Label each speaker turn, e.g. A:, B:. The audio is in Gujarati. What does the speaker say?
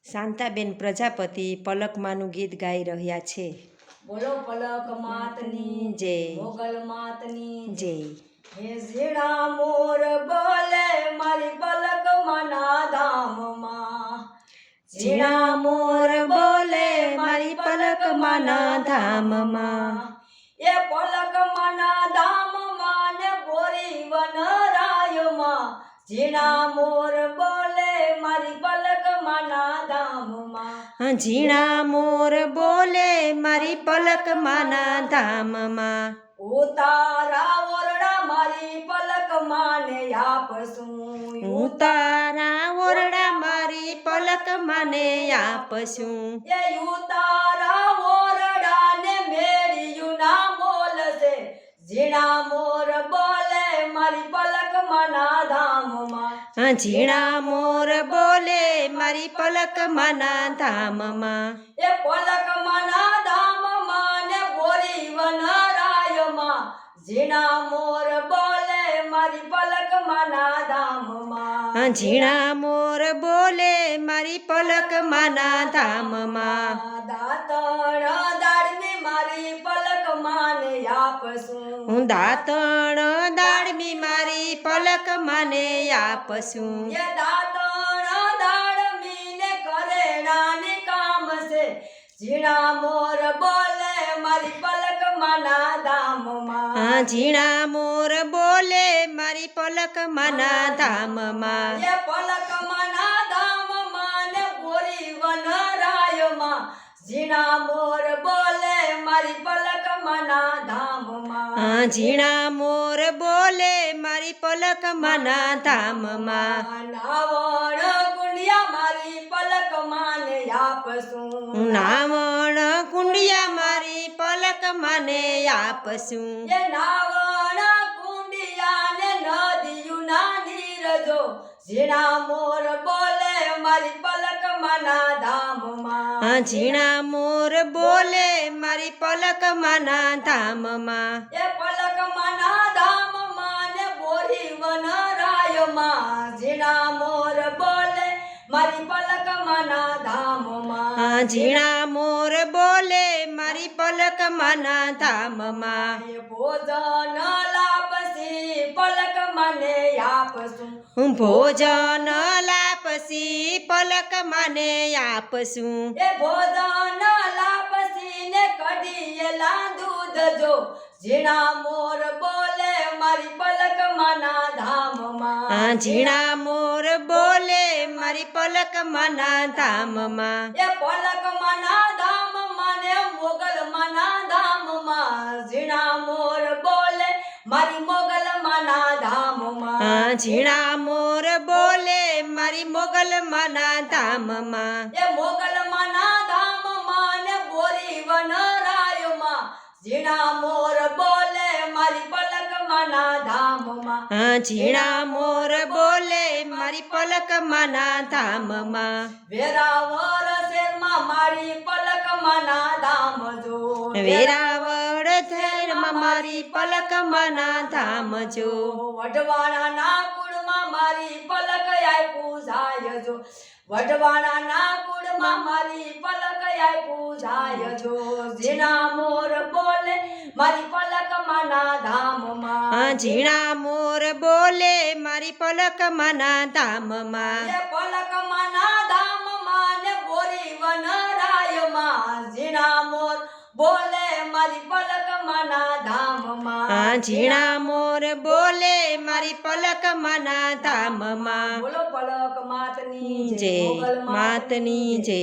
A: શાંતાબેન પ્રજાપતિ પલકમાંનું ગીત ગાઈ રહ્યા છે।
B: બોલો પલક માતની
A: જય,
B: મોગલ માતની
A: જય।
B: હે ઝીણા મોર બોલે મારી પલક માના ધામમાં,
A: ઝીણા મોર બોલે મારી પલક માના ધામમાં,
B: એ પલક માના ધામમાં ને બોરી વનરાયમાં, ઝીણા મોર બોલે મારી પલક માના ધામમાં,
A: ઝીણા મોર બોલે મારી પલક માના ધામમાં,
B: ઉતારા ઓરડા મારી પલક માને આપશું,
A: ઉતારા ઓરડા મારી પલક માને આપશું,
B: એ ઉતારા ઓરડા ને મેળ્યું ના બોલશે, ઝીણા મોર બોલે મારી પલક માના ધામમાં,
A: ઝીણા મોર બોલે મારી પલક માના ધામમાં,
B: એ પલક માના ધામમાં ને બોરી વનરાયમાં, ઝીણા મોર બોલે મારી પલક માના ધામમાં,
A: ઝીણા મોર બોલે મારી પલક માના ધામમાં,
B: દાંતણ દાળમી મારી પલક માને આપશું,
A: દાંતણ દાળમી મારી પલક માને આપશું,
B: એ દાંતણ દાળમી ને કરેણાની કામ છે, ઝીણા મોર બોલે મારી પલક માના ધામમાં,
A: ઝીણા મોર બોલે મારી પલક માના ધામમાં,
B: એ પલક માના ધામમાં ને બોરી વનરાયમાં, ઝીણા મોર બોલે મારી પલક માના ધામમાં,
A: ઝીણા મોર બોલે મારી પલક માના ધામમાં,
B: નાવણ કુંડિયા મારી પલક માને આપશું,
A: નાવણ કુંડિયા મારી પલક માને આપશું,
B: એ નાવણ કુંડિયા ને નદીયું ના નીરજો, ઝીણા મોર બોલે મારી પલક માના ધામમાં,
A: ઝીણા મોર બોલે મારી પલક માના ધામમાં,
B: એ પલક માના ધામમાં ને બોરી વનરાયમાં, ઝીણા મોર બોલે મારી પલક માના ધામમાં,
A: ઝીણા મોર બોલે મારી પલક માના ધામમાં,
B: એ ભોજન લાપસી પલક મને આપશું,
A: ભોજન લાપસી પલક માને આપશું,
B: એ ભોજન લાપસી ને કઢીયેલા દૂધ જો, ઝીણા મોર બોલે મારી પલક માના ધામમાં,
A: ઝીણા મોર બોલે મારી પલક માના ધામમાં,
B: એ પલક માના ધામમાં ને મોગલ માના ધામમાં, ઝીણા મોર બોલે મારી મોગલ માના ધામમાં,
A: ઝીણા મોર બોલે મારી મોગલ માના ધામમાં,
B: એ મોગલ માના ધામમાં ને બોરી વનરાયમાં, ઝીણા મોર બોલે મારી પલક માના ધામમાં,
A: ઝીણા મોર બોલે મારી પલક માના ધામમાં,
B: વેરાવળ શેરમાં મારી પલક માના ધામ જો,
A: વેરાવળ શેરમાં મારી પલક માના ધામ જો,
B: વઢવાણાના કુળમાં મારી પલક આપ્યું જાય જો, વઢવાણાના કુળમાં મારી પલક આપ્યું જાય જો, ઝીણા મોર બોલે મારી પલક માના ધામમાં,
A: ઝીણા મોર બોલે મારી પલક માના ધામમાં,
B: એ પલક માના ધામમાં ને બોરી વનરાયમાં, ઝીણા મોર બોલે મારી પલક માના ધામમાં,
A: ઝીણા મોર બોલે મારી પલક માના ધામમાં,
B: બોલો પલક માતની
A: જય,
B: મોગલ
A: માતની જય।